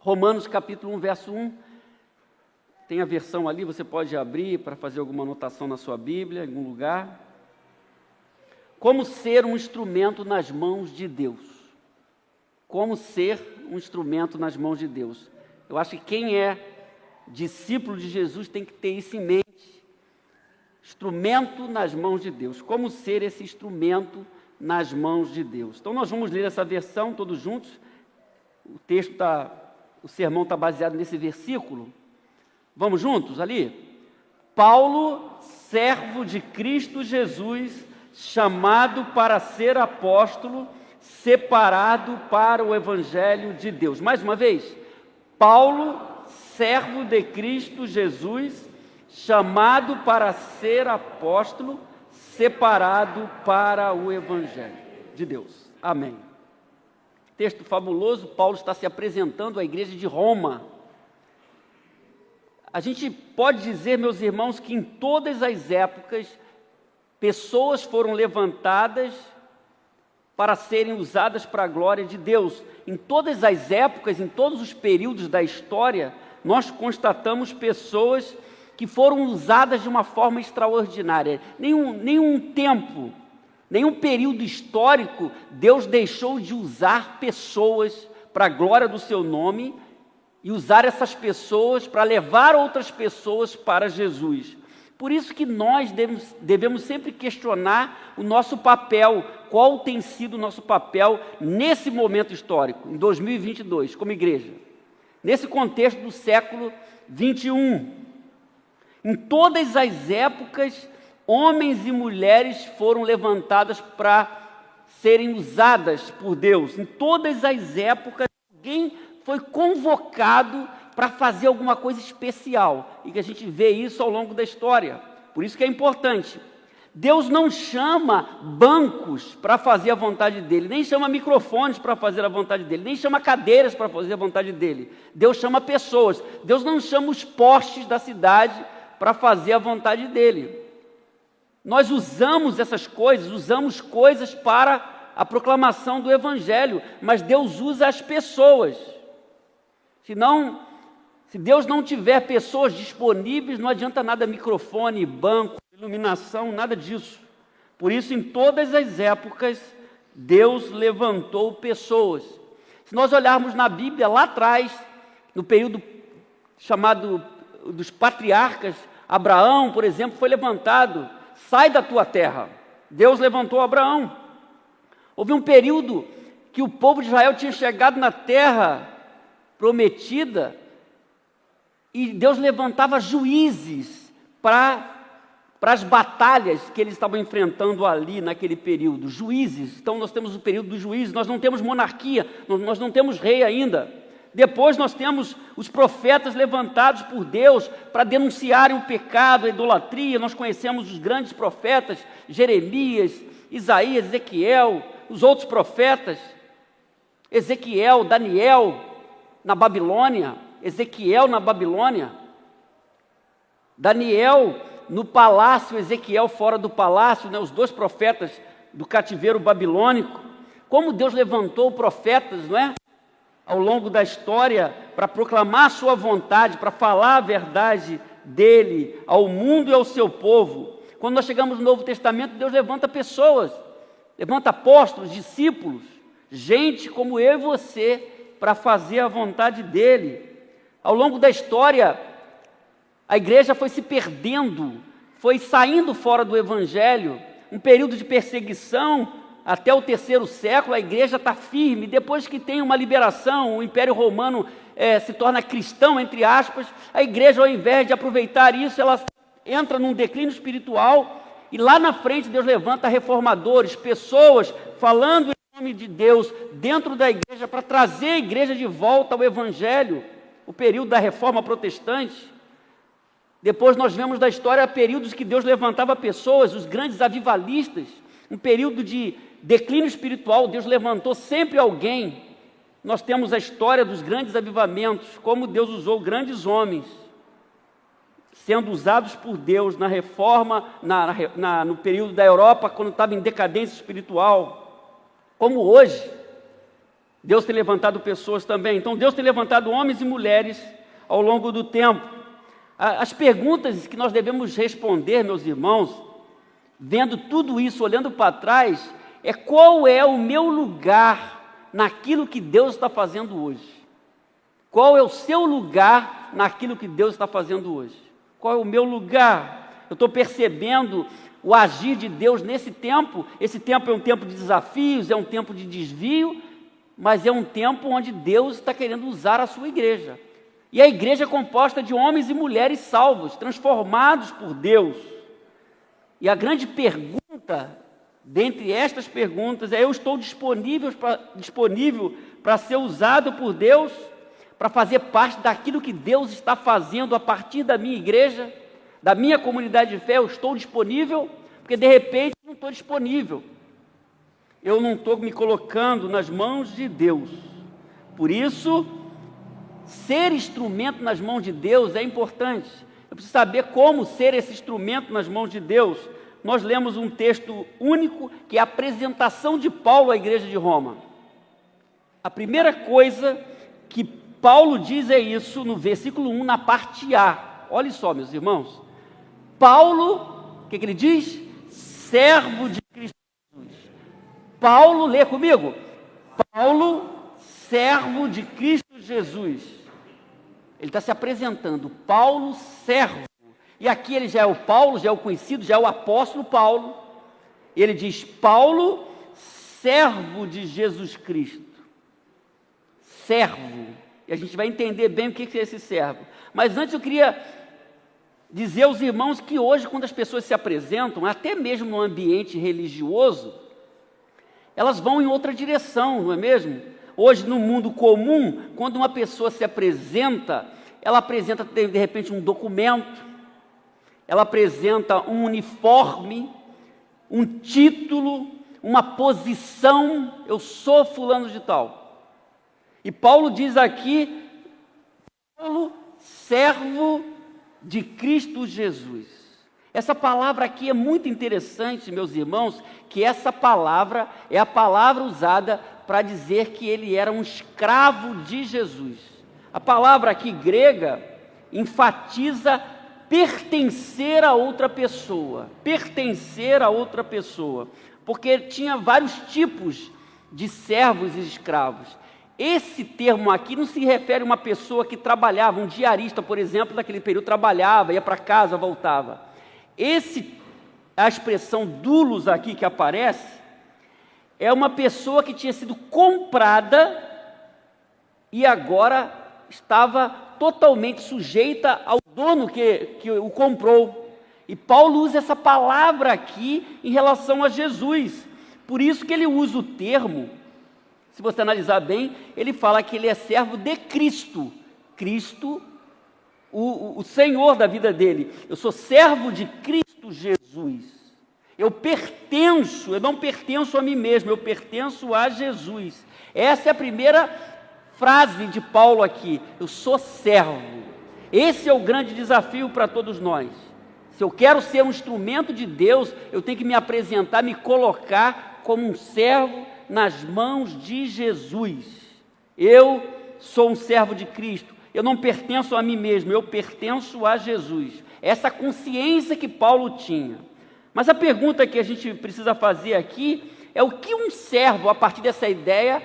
Romanos capítulo 1, verso 1. Tem a versão ali, você pode abrir para fazer alguma anotação na sua Bíblia, em algum lugar. Como ser um instrumento nas mãos de Deus. Como ser um instrumento nas mãos de Deus. Eu acho que quem é discípulo de Jesus tem que ter isso em mente. Instrumento nas mãos de Deus. Como ser esse instrumento nas mãos de Deus. Então nós vamos ler essa versão todos juntos. O sermão está baseado nesse versículo. Vamos juntos ali? Paulo, servo de Cristo Jesus, chamado para ser apóstolo, separado para o Evangelho de Deus. Mais uma vez, Paulo, servo de Cristo Jesus, chamado para ser apóstolo, separado para o Evangelho de Deus. Amém. Texto fabuloso, Paulo está se apresentando à igreja de Roma. A gente pode dizer, meus irmãos, que em todas as épocas, pessoas foram levantadas para serem usadas para a glória de Deus. Em todas as épocas, em todos os períodos da história, nós constatamos pessoas que foram usadas de uma forma extraordinária. Nenhum tempo, nenhum período histórico, Deus deixou de usar pessoas para a glória do seu nome e usar essas pessoas para levar outras pessoas para Jesus. Por isso que nós devemos sempre questionar o nosso papel, qual tem sido o nosso papel nesse momento histórico, em 2022, como igreja, nesse contexto do século 21. Em todas as épocas, homens e mulheres foram levantadas para serem usadas por Deus. Em todas as épocas, alguém foi convocado para fazer alguma coisa especial. E que a gente vê isso ao longo da história. Por isso que é importante. Deus não chama bancos para fazer a vontade dEle, nem chama microfones para fazer a vontade dEle, nem chama cadeiras para fazer a vontade dEle. Deus chama pessoas. Deus não chama os postes da cidade para fazer a vontade dEle. Nós usamos essas coisas, usamos coisas para a proclamação do Evangelho, mas Deus usa as pessoas. Se Deus não tiver pessoas disponíveis, não adianta nada microfone, banco, iluminação, nada disso. Por isso, em todas as épocas, Deus levantou pessoas. Se nós olharmos na Bíblia, lá atrás, no período chamado dos patriarcas, Abraão, por exemplo, foi levantado. Sai da tua terra. Deus levantou Abraão. Houve um período que o povo de Israel tinha chegado na terra prometida e Deus levantava juízes para as batalhas que eles estavam enfrentando ali naquele período. Juízes. Então nós temos o período dos juízes, nós não temos monarquia, nós não temos rei ainda. Depois nós temos os profetas levantados por Deus para denunciarem o pecado, a idolatria. Nós conhecemos os grandes profetas, Jeremias, Isaías, Ezequiel, os outros profetas, Ezequiel, Daniel na Babilônia, Ezequiel na Babilônia, Daniel no palácio, Ezequiel fora do palácio, os dois profetas do cativeiro babilônico. Como Deus levantou profetas, ao longo da história, para proclamar a sua vontade, para falar a verdade dele ao mundo e ao seu povo. Quando nós chegamos no Novo Testamento, Deus levanta pessoas, levanta apóstolos, discípulos, gente como eu e você, para fazer a vontade dele. Ao longo da história, a igreja foi se perdendo, foi saindo fora do Evangelho, um período de perseguição. Até o 3º século, a igreja está firme. Depois que tem uma liberação, o Império Romano se torna cristão, entre aspas, a igreja, ao invés de aproveitar isso, ela entra num declínio espiritual, e lá na frente Deus levanta reformadores, pessoas falando em nome de Deus dentro da igreja, para trazer a igreja de volta ao Evangelho. O período da Reforma Protestante. Depois nós vemos da história períodos que Deus levantava pessoas, os grandes avivalistas, um período de declínio espiritual, Deus levantou sempre alguém. Nós temos a história dos grandes avivamentos, como Deus usou grandes homens, sendo usados por Deus na reforma, no período da Europa, quando estava em decadência espiritual. Como hoje, Deus tem levantado pessoas também. Então Deus tem levantado homens e mulheres ao longo do tempo. As perguntas que nós devemos responder, meus irmãos, vendo tudo isso, olhando para trás, é qual é o meu lugar naquilo que Deus está fazendo hoje? Qual é o seu lugar naquilo que Deus está fazendo hoje? Qual é o meu lugar? Eu estou percebendo o agir de Deus nesse tempo. Esse tempo é um tempo de desafios, é um tempo de desvio, mas é um tempo onde Deus está querendo usar a sua igreja. E a igreja é composta de homens e mulheres salvos, transformados por Deus. E a grande pergunta, dentre estas perguntas, é: eu estou disponível para ser usado por Deus, para fazer parte daquilo que Deus está fazendo a partir da minha igreja, da minha comunidade de fé? Eu estou disponível? Porque de repente não estou disponível. Eu não estou me colocando nas mãos de Deus. Por isso, ser instrumento nas mãos de Deus é importante. Eu preciso saber como ser esse instrumento nas mãos de Deus. Nós lemos um texto único, que é a apresentação de Paulo à igreja de Roma. A primeira coisa que Paulo diz é isso no versículo 1, na parte A. Olha só, meus irmãos. Paulo, o que ele diz? Servo de Cristo Jesus. Paulo, lê comigo. Paulo, servo de Cristo Jesus. Ele está se apresentando. Paulo, servo. E aqui ele já é o Paulo, já é o conhecido, já é o apóstolo Paulo. Ele diz: Paulo, servo de Jesus Cristo. Servo. E a gente vai entender bem o que é esse servo. Mas antes eu queria dizer aos irmãos que hoje, quando as pessoas se apresentam, até mesmo no ambiente religioso, elas vão em outra direção, não é mesmo? Hoje, no mundo comum, quando uma pessoa se apresenta, ela apresenta de repente um documento, ela apresenta um uniforme, um título, uma posição: eu sou fulano de tal. E Paulo diz aqui: Paulo, servo de Cristo Jesus. Essa palavra aqui é muito interessante, meus irmãos, que essa palavra é a palavra usada para dizer que ele era um escravo de Jesus. A palavra aqui grega enfatiza pertencer a outra pessoa, porque tinha vários tipos de servos e escravos. Esse termo aqui não se refere a uma pessoa que trabalhava, um diarista, por exemplo, naquele período trabalhava, ia para casa, voltava. A expressão doulos aqui que aparece, é uma pessoa que tinha sido comprada e agora estava totalmente sujeita ao dono que o comprou. E Paulo usa essa palavra aqui em relação a Jesus. Por isso que ele usa o termo, se você analisar bem, ele fala que ele é servo de Cristo. Cristo, o Senhor da vida dele. Eu sou servo de Cristo Jesus. Eu não pertenço a mim mesmo, eu pertenço a Jesus. Essa é a primeira frase de Paulo aqui: eu sou servo. Esse é o grande desafio para todos nós. Se eu quero ser um instrumento de Deus, eu tenho que me apresentar, me colocar como um servo nas mãos de Jesus. Eu sou um servo de Cristo. Eu não pertenço a mim mesmo, eu pertenço a Jesus. Essa consciência que Paulo tinha. Mas a pergunta que a gente precisa fazer aqui é: o que um servo, a partir dessa ideia,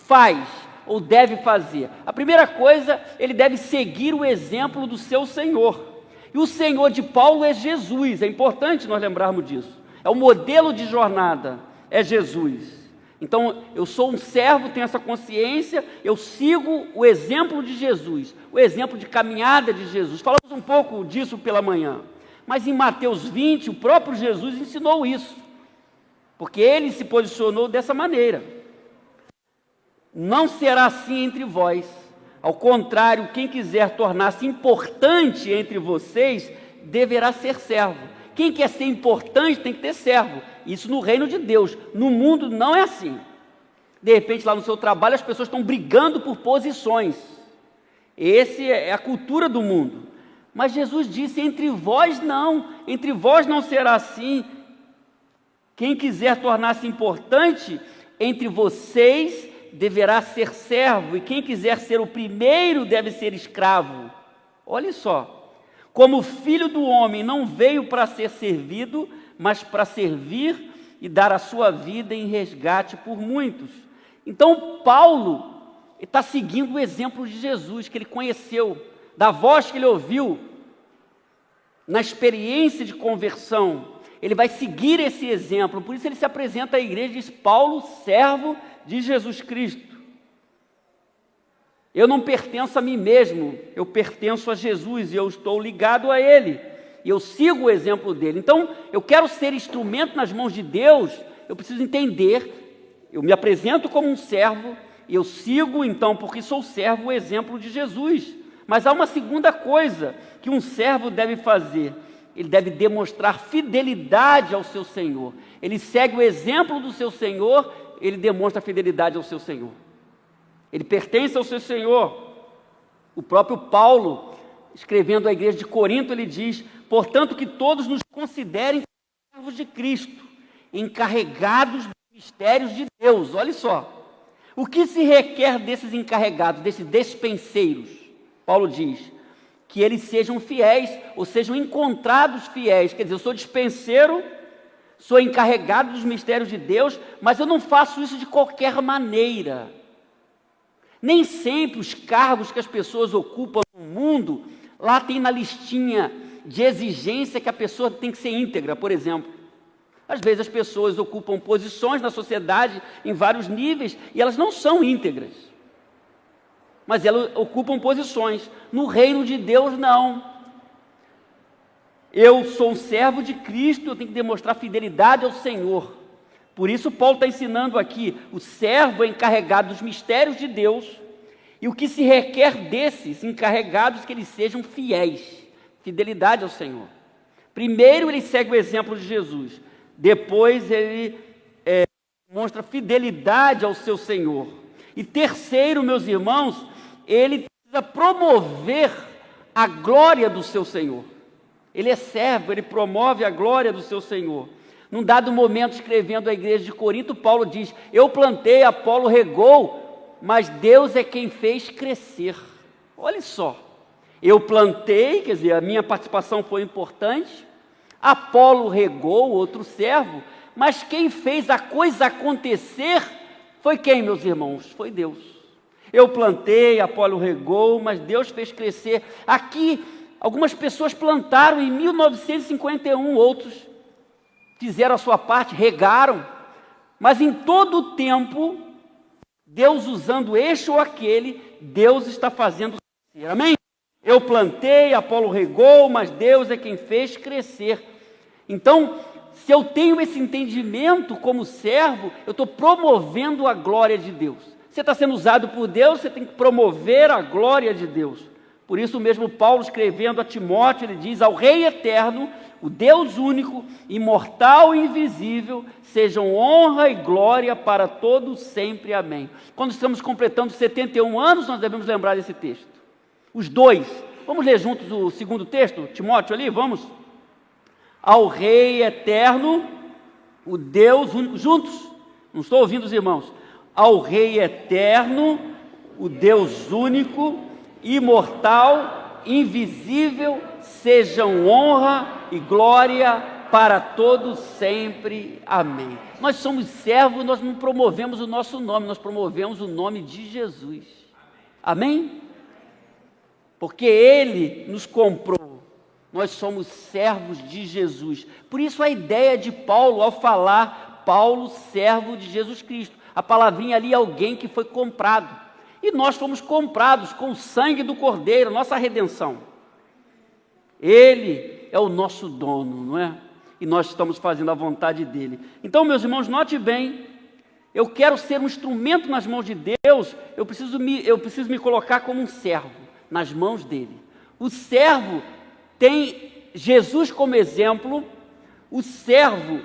faz ou deve fazer? A primeira coisa, ele deve seguir o exemplo do seu Senhor. E o Senhor de Paulo é Jesus. É importante nós lembrarmos disso. É o modelo de jornada, é Jesus. Então, eu sou um servo, tenho essa consciência, eu sigo o exemplo de Jesus, o exemplo de caminhada de Jesus. Falamos um pouco disso pela manhã, mas em Mateus 20, o próprio Jesus ensinou isso, porque ele se posicionou dessa maneira: não será assim entre vós, ao contrário, quem quiser tornar-se importante entre vocês, deverá ser servo. Quem quer ser importante tem que ter servo. Isso no reino de Deus. No mundo não é assim. De repente, lá no seu trabalho, as pessoas estão brigando por posições. Essa é a cultura do mundo. Mas Jesus disse: entre vós não será assim. Quem quiser tornar-se importante entre vocês, deverá ser servo, e quem quiser ser o primeiro deve ser escravo. Olha só, como o Filho do Homem não veio para ser servido, mas para servir e dar a sua vida em resgate por muitos. Então Paulo está seguindo o exemplo de Jesus, que ele conheceu, da voz que ele ouviu, na experiência de conversão. Ele vai seguir esse exemplo, por isso ele se apresenta à igreja e diz: Paulo, servo de Jesus Cristo. Eu não pertenço a mim mesmo, eu pertenço a Jesus e eu estou ligado a Ele, e eu sigo o exemplo dele. Então, eu quero ser instrumento nas mãos de Deus, eu preciso entender, eu me apresento como um servo, e eu sigo então, porque sou servo, o exemplo de Jesus. Mas há uma segunda coisa que um servo deve fazer: ele deve demonstrar fidelidade ao seu Senhor. Ele segue o exemplo do seu Senhor, ele demonstra fidelidade ao seu Senhor. Ele pertence ao seu Senhor. O próprio Paulo, escrevendo à igreja de Corinto, ele diz: portanto, que todos nos considerem servos de Cristo, encarregados dos mistérios de Deus. Olha só, o que se requer desses encarregados, desses despenseiros? Paulo diz: que eles sejam fiéis, ou sejam encontrados fiéis. Quer dizer, eu sou dispenseiro, sou encarregado dos mistérios de Deus, mas eu não faço isso de qualquer maneira. Nem sempre os cargos que as pessoas ocupam no mundo, lá tem na listinha de exigência que a pessoa tem que ser íntegra, por exemplo. Às vezes as pessoas ocupam posições na sociedade em vários níveis e elas não são íntegras, mas elas ocupam posições. No reino de Deus, não. Eu sou um servo de Cristo, eu tenho que demonstrar fidelidade ao Senhor. Por isso Paulo está ensinando aqui: o servo é encarregado dos mistérios de Deus, e o que se requer desses encarregados é que eles sejam fiéis, fidelidade ao Senhor. Primeiro ele segue o exemplo de Jesus, depois ele demonstra fidelidade ao seu Senhor. E terceiro, meus irmãos, ele precisa promover a glória do seu Senhor. Ele é servo, ele promove a glória do seu Senhor. Num dado momento, escrevendo à igreja de Corinto, Paulo diz: eu plantei, Apolo regou, mas Deus é quem fez crescer. Olha só, eu plantei, quer dizer, a minha participação foi importante, Apolo regou, outro servo, mas quem fez a coisa acontecer foi quem, meus irmãos? Foi Deus. Eu plantei, Apolo regou, mas Deus fez crescer. Aqui, algumas pessoas plantaram em 1951, outros fizeram a sua parte, regaram, mas em todo o tempo, Deus usando este ou aquele, Deus está fazendo crescer. Amém? Eu plantei, Apolo regou, mas Deus é quem fez crescer. Então, se eu tenho esse entendimento como servo, eu estou promovendo a glória de Deus. Você está sendo usado por Deus, você tem que promover a glória de Deus. Por isso mesmo Paulo, escrevendo a Timóteo, ele diz: ao Rei eterno, o Deus único, imortal e invisível, sejam honra e glória para todos sempre. Amém. Quando estamos completando 71 anos, nós devemos lembrar desse texto. Os dois. Vamos ler juntos o segundo texto, Timóteo ali, vamos? Ao Rei eterno, o Deus único, juntos, não estou ouvindo os irmãos. Ao Rei eterno, o Deus único, imortal, invisível, sejam honra e glória para todos sempre. Amém. Nós somos servos, nós não promovemos o nosso nome, nós promovemos o nome de Jesus. Amém? Porque Ele nos comprou, nós somos servos de Jesus. Por isso a ideia de Paulo ao falar Paulo, servo de Jesus Cristo, a palavrinha ali é alguém que foi comprado, e nós fomos comprados com o sangue do Cordeiro, nossa redenção. Ele é o nosso dono, não é? E nós estamos fazendo a vontade dele. Então, meus irmãos, note bem, eu quero ser um instrumento nas mãos de Deus, eu preciso me colocar como um servo nas mãos dele. O servo tem Jesus como exemplo, o servo,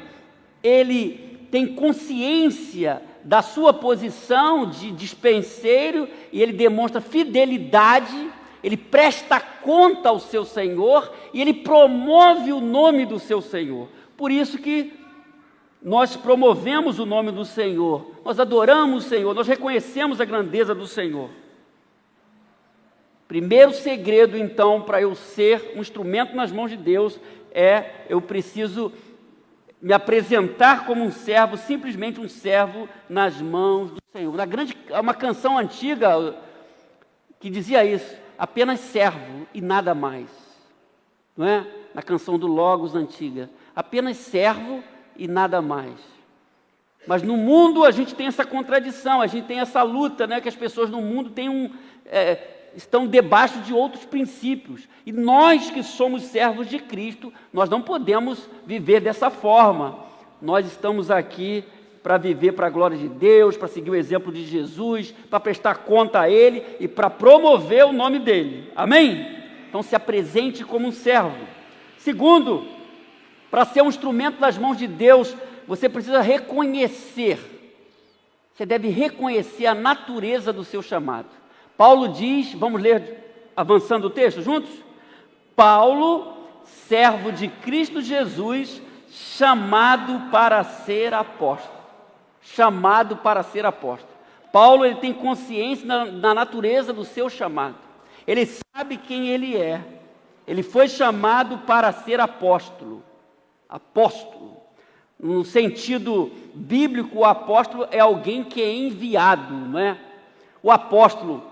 ele tem consciência da sua posição de dispenseiro e ele demonstra fidelidade, ele presta conta ao seu Senhor e ele promove o nome do seu Senhor. Por isso que nós promovemos o nome do Senhor, nós adoramos o Senhor, nós reconhecemos a grandeza do Senhor. Primeiro segredo, então, para eu ser um instrumento nas mãos de Deus, eu preciso me apresentar como um servo, simplesmente um servo nas mãos do Senhor. Uma canção antiga que dizia isso, apenas servo e nada mais, não é? Na canção do Logos antiga, apenas servo e nada mais. Mas no mundo a gente tem essa contradição, a gente tem essa luta, né? Que as pessoas no mundo estão debaixo de outros princípios. E nós que somos servos de Cristo, nós não podemos viver dessa forma. Nós estamos aqui para viver para a glória de Deus, para seguir o exemplo de Jesus, para prestar conta a Ele e para promover o nome dEle. Amém? Então se apresente como um servo. Segundo, para ser um instrumento nas mãos de Deus, você precisa reconhecer. Você deve reconhecer a natureza do seu chamado. Paulo diz, vamos ler avançando o texto juntos? Paulo, servo de Cristo Jesus, chamado para ser apóstolo. Chamado para ser apóstolo. Paulo, ele tem consciência da natureza do seu chamado. Ele sabe quem ele é. Ele foi chamado para ser apóstolo. Apóstolo. No sentido bíblico, o apóstolo é alguém que é enviado, não é? O apóstolo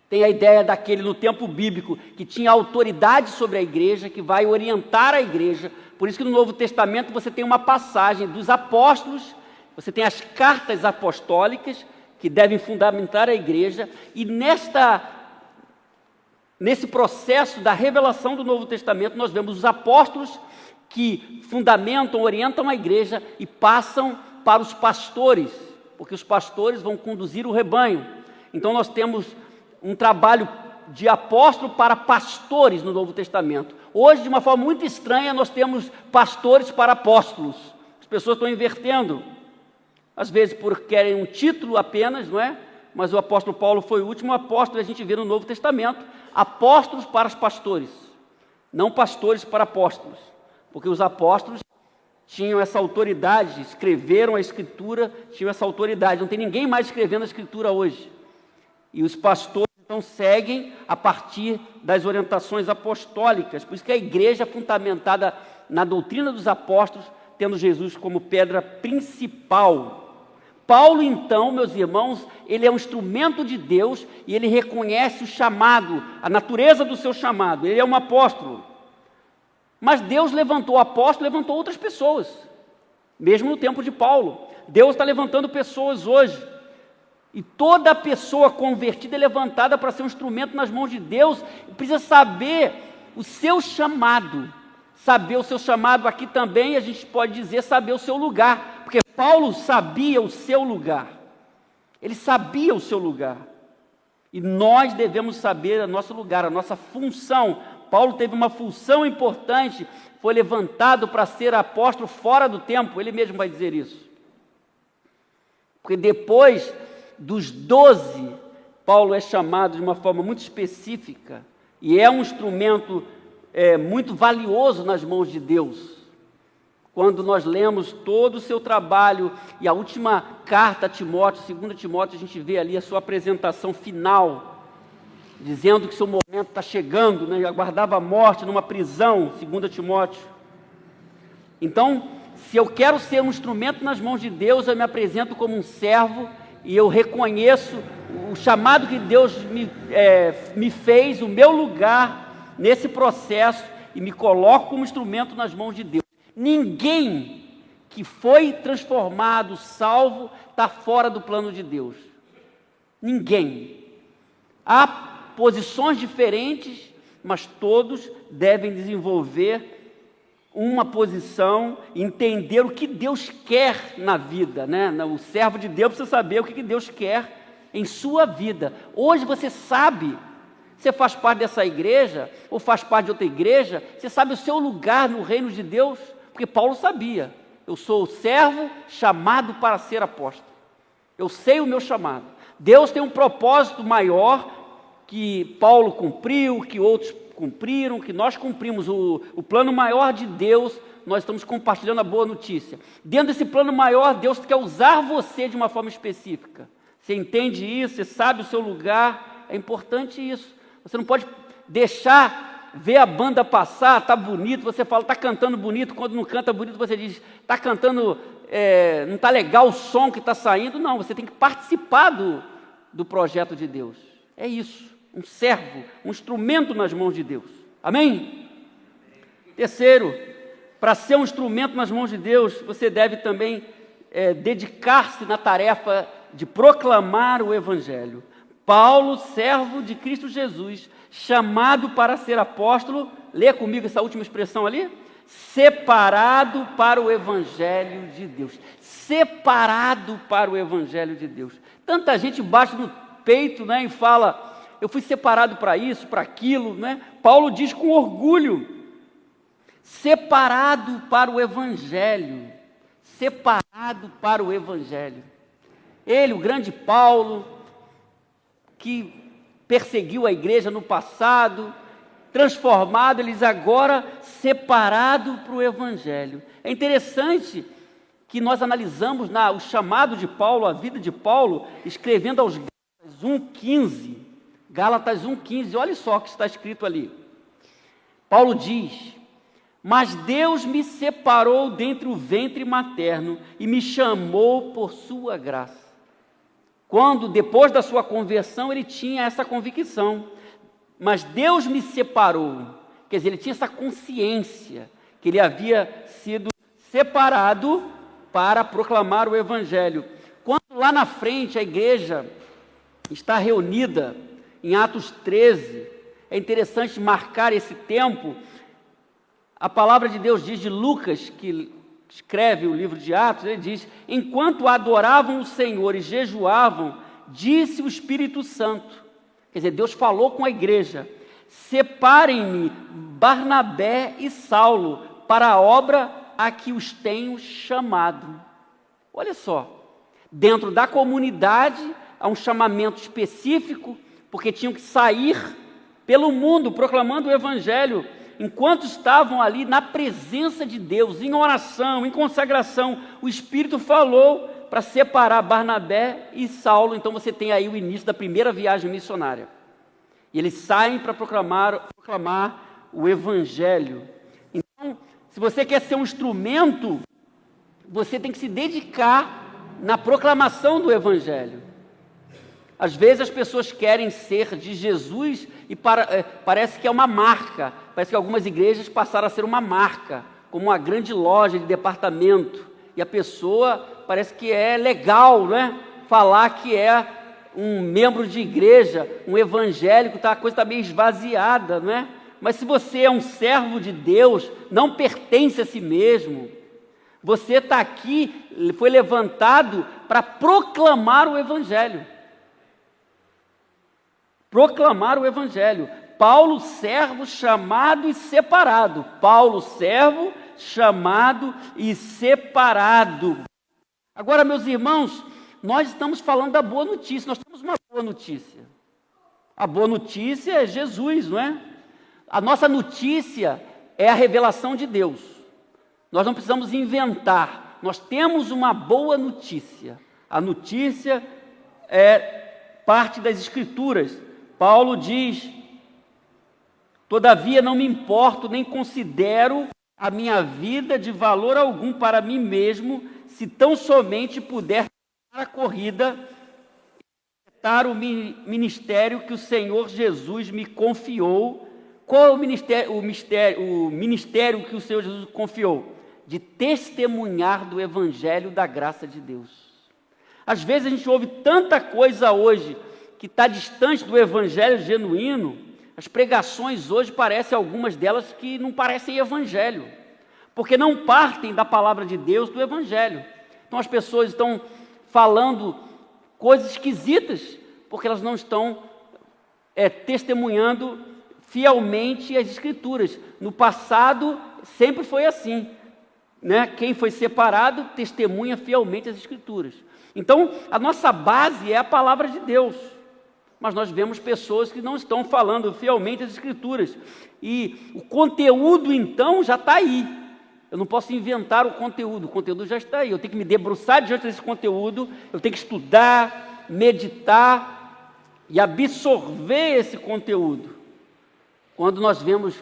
tem a ideia daquele no tempo bíblico que tinha autoridade sobre a igreja, que vai orientar a igreja. Por isso que no Novo Testamento você tem uma passagem dos apóstolos, você tem as cartas apostólicas que devem fundamentar a igreja, e nesse processo da revelação do Novo Testamento nós vemos os apóstolos que fundamentam, orientam a igreja e passam para os pastores, porque os pastores vão conduzir o rebanho. Então nós temos um trabalho de apóstolo para pastores no Novo Testamento. Hoje, de uma forma muito estranha, nós temos pastores para apóstolos. As pessoas estão invertendo, às vezes por querem um título apenas, não é? Mas o apóstolo Paulo foi o último apóstolo, a gente vê no Novo Testamento, apóstolos para os pastores, não pastores para apóstolos, porque os apóstolos tinham essa autoridade, escreveram a Escritura, tinham essa autoridade, não tem ninguém mais escrevendo a Escritura hoje. E os pastores, então, seguem a partir das orientações apostólicas. Por isso que a igreja é fundamentada na doutrina dos apóstolos, tendo Jesus como pedra principal. Paulo, então, meus irmãos, ele é um instrumento de Deus e ele reconhece o chamado, a natureza do seu chamado. Ele é um apóstolo. Mas Deus levantou apóstolo, levantou outras pessoas, mesmo no tempo de Paulo. Deus está levantando pessoas hoje. E toda pessoa convertida é levantada para ser um instrumento nas mãos de Deus, e precisa saber o seu chamado. Saber o seu chamado aqui também, a gente pode dizer saber o seu lugar, porque Paulo sabia o seu lugar. Ele sabia o seu lugar. E nós devemos saber o nosso lugar, a nossa função. Paulo teve uma função importante, foi levantado para ser apóstolo fora do tempo, ele mesmo vai dizer isso. Porque depois dos 12, Paulo é chamado de uma forma muito específica e é um instrumento muito valioso nas mãos de Deus. Quando nós lemos todo o seu trabalho e a última carta a Timóteo, 2 Timóteo, a gente vê ali a sua apresentação final, dizendo que seu momento está chegando, né? Aguardava a morte numa prisão, 2 Timóteo. Então, se eu quero ser um instrumento nas mãos de Deus, eu me apresento como um servo e eu reconheço o chamado que Deus me fez, o meu lugar nesse processo, e me coloco como instrumento nas mãos de Deus. Ninguém que foi transformado, salvo, está fora do plano de Deus. Ninguém. Há posições diferentes, mas todos devem desenvolver uma posição, entender o que Deus quer na vida, né? O servo de Deus precisa saber o que Deus quer em sua vida. Hoje você sabe, você faz parte dessa igreja, ou faz parte de outra igreja, você sabe o seu lugar no reino de Deus, porque Paulo sabia, eu sou o servo chamado para ser apóstolo, eu sei o meu chamado. Deus tem um propósito maior, que Paulo cumpriu, que outros cumpriram, que nós cumprimos o plano maior de Deus, nós estamos compartilhando a boa notícia. Dentro desse plano maior, Deus quer usar você de uma forma específica. Você entende isso, você sabe o seu lugar, é importante isso. Você não pode deixar ver a banda passar, está bonito, você fala, está cantando bonito, quando não canta bonito você diz, está cantando, não está legal o som que está saindo. Não, você tem que participar do projeto de Deus. É isso, um servo, um instrumento nas mãos de Deus. Amém? Terceiro, para ser um instrumento nas mãos de Deus, você deve também dedicar-se na tarefa de proclamar o Evangelho. Paulo, servo de Cristo Jesus, chamado para ser apóstolo, lê comigo essa última expressão ali, separado para o Evangelho de Deus. Separado para o Evangelho de Deus. Tanta gente bate no peito, né, e fala, eu fui separado para isso, para aquilo, né? Paulo diz com orgulho, separado para o Evangelho. Separado para o Evangelho. Ele, o grande Paulo, que perseguiu a igreja no passado, transformado, eles agora separado para o Evangelho. É interessante que nós analisamos o chamado de Paulo, a vida de Paulo, escrevendo aos Gálatas 1,15. Gálatas 1,15, olha só o que está escrito ali. Paulo diz, mas Deus me separou dentre o ventre materno e me chamou por sua graça. Quando, depois da sua conversão, ele tinha essa convicção. Mas Deus me separou. Quer dizer, ele tinha essa consciência que ele havia sido separado para proclamar o Evangelho. Quando lá na frente a igreja está reunida, em Atos 13, é interessante marcar esse tempo. A palavra de Deus diz de Lucas, que escreve o livro de Atos, ele diz, enquanto adoravam o Senhor e jejuavam, disse o Espírito Santo, quer dizer, Deus falou com a igreja, separem-me Barnabé e Saulo para a obra a que os tenho chamado. Olha só, dentro da comunidade há um chamamento específico, porque tinham que sair pelo mundo proclamando o Evangelho. Enquanto estavam ali na presença de Deus, em oração, em consagração, o Espírito falou para separar Barnabé e Saulo. Então você tem aí o início da primeira viagem missionária. E eles saem para proclamar o Evangelho. Então, se você quer ser um instrumento, você tem que se dedicar na proclamação do Evangelho. Às vezes as pessoas querem ser de Jesus e parece que é uma marca. Parece que algumas igrejas passaram a ser uma marca, como uma grande loja de departamento. E a pessoa parece que é legal, né? Falar que é um membro de igreja, um evangélico, a coisa está meio esvaziada, né? Mas se você é um servo de Deus, não pertence a si mesmo. Você está aqui, foi levantado para proclamar o Evangelho. Proclamar o Evangelho. Paulo, servo, chamado e separado. Paulo, servo, chamado e separado. Agora, meus irmãos, nós estamos falando da boa notícia. Nós temos uma boa notícia. A boa notícia é Jesus, não é? A nossa notícia é a revelação de Deus. Nós não precisamos inventar. Nós temos uma boa notícia. A notícia é parte das Escrituras. Paulo diz, todavia não me importo, nem considero a minha vida de valor algum para mim mesmo, se tão somente puder terminar a corrida e completar o ministério que o Senhor Jesus me confiou. Qual é o ministério que o Senhor Jesus confiou? De testemunhar do Evangelho da graça de Deus. Às vezes a gente ouve tanta coisa hoje que está distante do Evangelho genuíno. As pregações hoje parecem, algumas delas, que não parecem Evangelho, porque não partem da palavra de Deus, do Evangelho. Então as pessoas estão falando coisas esquisitas, porque elas não estão testemunhando fielmente as Escrituras. No passado sempre foi assim, né? Quem foi separado testemunha fielmente as Escrituras. Então a nossa base é a palavra de Deus. mas nós vemos pessoas que não estão falando fielmente as Escrituras. E o conteúdo, então, já está aí. Eu não posso inventar o conteúdo já está aí. Eu tenho que me debruçar diante desse conteúdo, eu tenho que estudar, meditar e absorver esse conteúdo. Quando nós vemos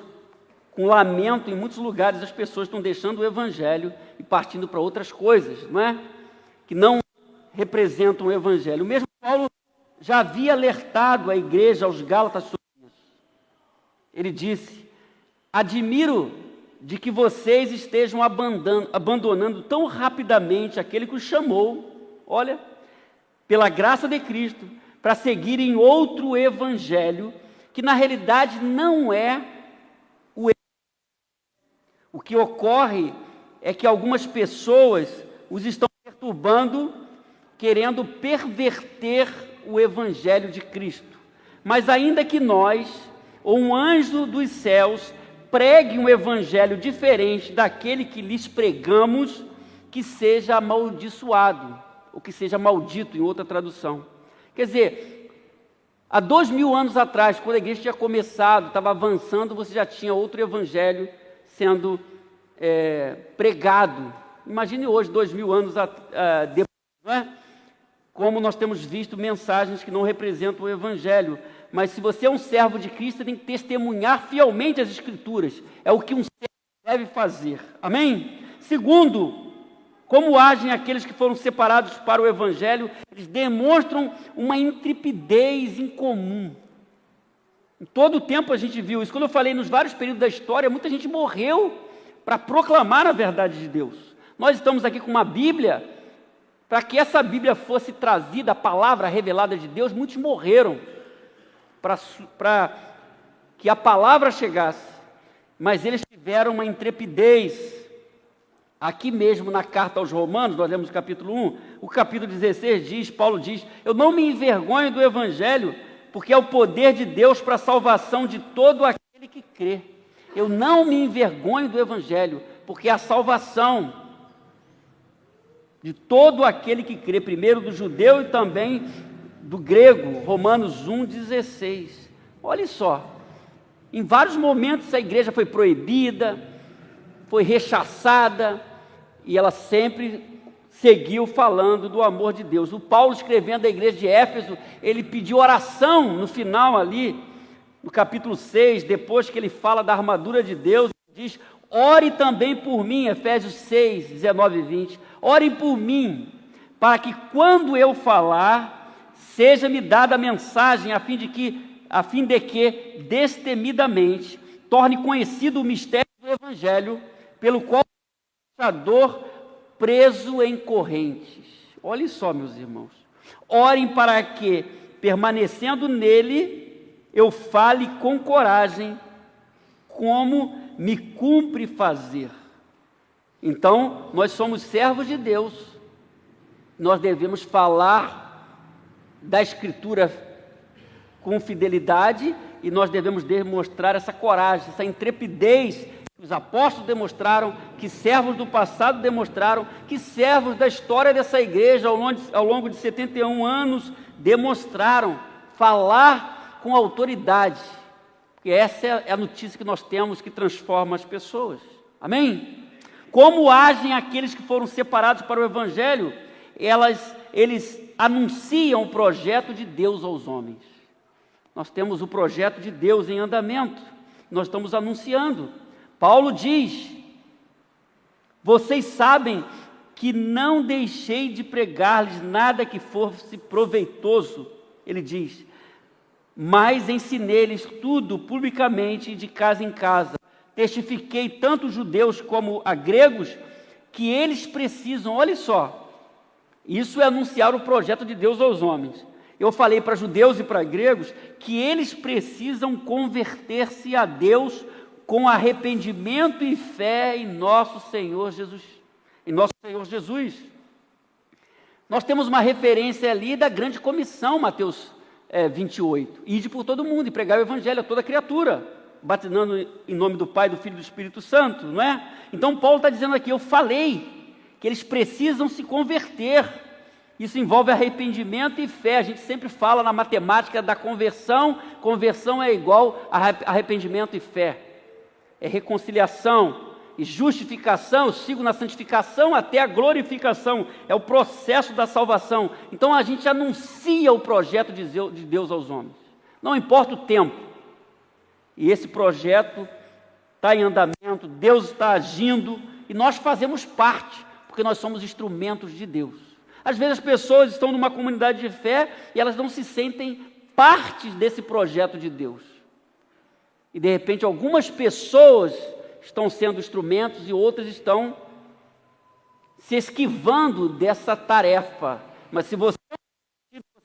com lamento em muitos lugares as pessoas estão deixando o Evangelho e partindo para outras coisas, não é? Que não representam o Evangelho. O mesmo Paulo já havia alertado a igreja aos Gálatas sobre isso. Ele disse: admiro de que vocês estejam abandonando tão rapidamente aquele que os chamou, olha, pela graça de Cristo, para seguirem outro evangelho, que na realidade não é o evangelho. O que ocorre é que algumas pessoas os estão perturbando, querendo perverter o evangelho de Cristo. Mas ainda que nós, ou um anjo dos céus, pregue um evangelho diferente daquele que lhes pregamos, que seja amaldiçoado, ou que seja maldito, em outra tradução. Quer dizer, há 2000 anos atrás, quando a igreja tinha começado, estava avançando, você já tinha outro evangelho sendo pregado. Imagine hoje, 2000 anos depois, não é? Como nós temos visto mensagens que não representam o evangelho. Mas se você é um servo de Cristo, você tem que testemunhar fielmente as Escrituras. É o que um servo deve fazer. Amém? Segundo, como agem aqueles que foram separados para o Evangelho? Eles demonstram uma intrepidez incomum. Em todo o tempo a gente viu isso. Quando eu falei nos vários períodos da história, muita gente morreu para proclamar a verdade de Deus. Nós estamos aqui com uma Bíblia. Para que essa Bíblia fosse trazida, a palavra revelada de Deus, muitos morreram para que a palavra chegasse, mas eles tiveram uma intrepidez. Aqui mesmo na carta aos Romanos, nós lemos o capítulo 1, o capítulo 16 diz, Paulo diz: eu não me envergonho do Evangelho, porque é o poder de Deus para a salvação de todo aquele que crê. Eu não me envergonho do Evangelho, porque é a salvação de todo aquele que crê, primeiro do judeu e também do grego, Romanos 1,16. Olha só, em vários momentos a igreja foi proibida, foi rechaçada, e ela sempre seguiu falando do amor de Deus. O Paulo, escrevendo à igreja de Éfeso, ele pediu oração no final ali, no capítulo 6, depois que ele fala da armadura de Deus, ele diz: ore também por mim, Efésios 6, 19 e 20. Orem por mim, para que quando eu falar, seja-me dada a mensagem, a fim de que, destemidamente, torne conhecido o mistério do Evangelho, pelo qual o pecador preso em correntes. Olhem só, meus irmãos. Orem para que, permanecendo nele, eu fale com coragem, como me cumpre fazer. Então, nós somos servos de Deus, nós devemos falar da Escritura com fidelidade e nós devemos demonstrar essa coragem, essa intrepidez que os apóstolos demonstraram, que servos do passado demonstraram, que servos da história dessa igreja ao longo de 71 anos demonstraram, falar com autoridade, porque essa é a notícia que nós temos que transforma as pessoas. Amém? Como agem aqueles que foram separados para o Evangelho? Eles anunciam o projeto de Deus aos homens. Nós temos o projeto de Deus em andamento, nós estamos anunciando. Paulo diz: vocês sabem que não deixei de pregar-lhes nada que fosse proveitoso, ele diz, mas ensinei-lhes tudo publicamente e de casa em casa. Testifiquei tanto judeus como a gregos que eles precisam, olha só, isso é anunciar o projeto de Deus aos homens. Eu falei para judeus e para gregos que eles precisam converter-se a Deus com arrependimento e fé em nosso Senhor Jesus. Nós temos uma referência ali da grande comissão, Mateus 28. Ide por todo mundo e pregar o evangelho a toda criatura, batizando em nome do Pai, do Filho e do Espírito Santo, não é? Então Paulo está dizendo aqui, eu falei que eles precisam se converter. Isso envolve arrependimento e fé. A gente sempre fala na matemática da conversão. Conversão é igual a arrependimento e fé. É reconciliação e justificação. Eu sigo na santificação até a glorificação. É o processo da salvação. Então a gente anuncia o projeto de Deus aos homens. Não importa o tempo. E esse projeto está em andamento. Deus está agindo. E nós fazemos parte, porque nós somos instrumentos de Deus. Às vezes as pessoas estão numa comunidade de fé e elas não se sentem parte desse projeto de Deus. E de repente algumas pessoas estão sendo instrumentos e outras estão se esquivando dessa tarefa. Mas se você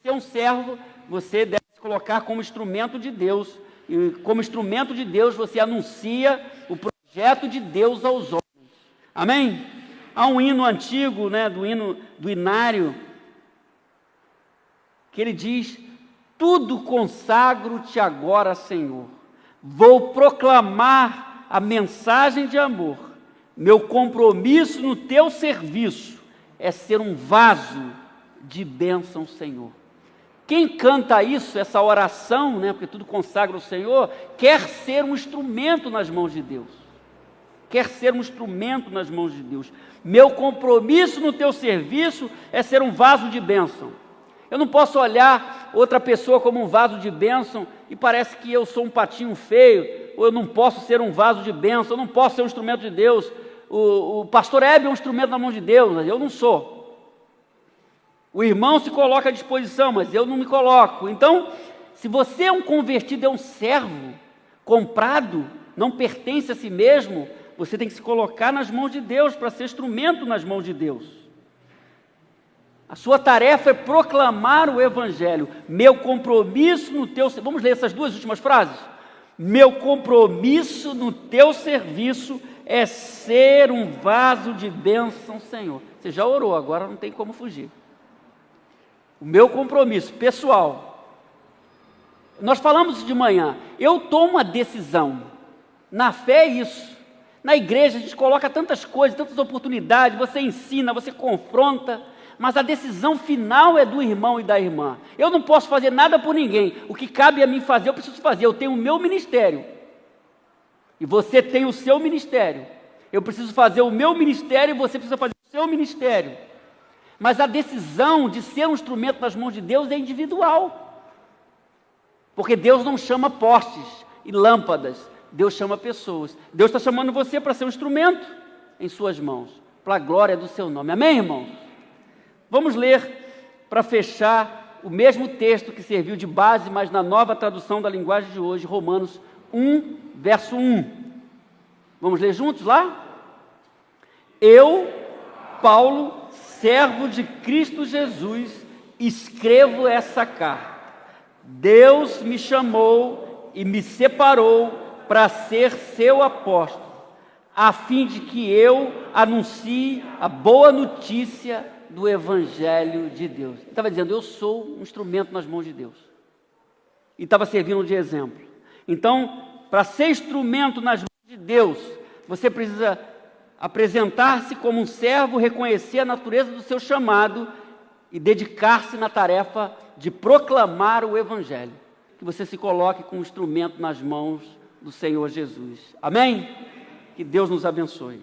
é um servo, você deve se colocar como instrumento de Deus. E como instrumento de Deus você anuncia o projeto de Deus aos homens. Amém? Há um hino antigo, do Inário, que ele diz: tudo consagro-te agora, Senhor. Vou proclamar a mensagem de amor. Meu compromisso no teu serviço é ser um vaso de bênção, Senhor. Quem canta isso, essa oração, porque tudo consagra o Senhor, quer ser um instrumento nas mãos de Deus. Quer ser um instrumento nas mãos de Deus. Meu compromisso no teu serviço é ser um vaso de bênção. Eu não posso olhar outra pessoa como um vaso de bênção e parece que eu sou um patinho feio, ou eu não posso ser um vaso de bênção, eu não posso ser um instrumento de Deus. O pastor Hebe é um instrumento na mão de Deus, mas eu não sou. O irmão se coloca à disposição, mas eu não me coloco. Então, se você é um convertido, é um servo comprado, não pertence a si mesmo, você tem que se colocar nas mãos de Deus, para ser instrumento nas mãos de Deus. A sua tarefa é proclamar o Evangelho. Meu compromisso no teu... Vamos ler essas duas últimas frases? Meu compromisso no teu serviço é ser um vaso de bênção, Senhor. Você já orou, agora não tem como fugir. O meu compromisso pessoal. Nós falamos de manhã. Eu tomo uma decisão. Na fé é isso. Na igreja a gente coloca tantas coisas, tantas oportunidades, você ensina, você confronta, mas a decisão final é do irmão e da irmã. Eu não posso fazer nada por ninguém. O que cabe a mim fazer, eu preciso fazer. Eu tenho o meu ministério. E você tem o seu ministério. Eu preciso fazer o meu ministério e você precisa fazer o seu ministério. Mas a decisão de ser um instrumento nas mãos de Deus é individual. Porque Deus não chama postes e lâmpadas. Deus chama pessoas. Deus está chamando você para ser um instrumento em suas mãos, para a glória do seu nome. Amém, irmãos? Vamos ler, para fechar, o mesmo texto que serviu de base, mas na nova tradução da linguagem de hoje, Romanos 1, verso 1. Vamos ler juntos lá? Eu, Paulo, servo de Cristo Jesus, escrevo essa carta. Deus me chamou e me separou para ser seu apóstolo, a fim de que eu anuncie a boa notícia do Evangelho de Deus. Ele estava dizendo, eu sou um instrumento nas mãos de Deus. E estava servindo de exemplo. Então, para ser instrumento nas mãos de Deus, você precisa apresentar-se como um servo, reconhecer a natureza do seu chamado e dedicar-se na tarefa de proclamar o Evangelho. Que você se coloque como instrumento nas mãos do Senhor Jesus. Amém? Que Deus nos abençoe.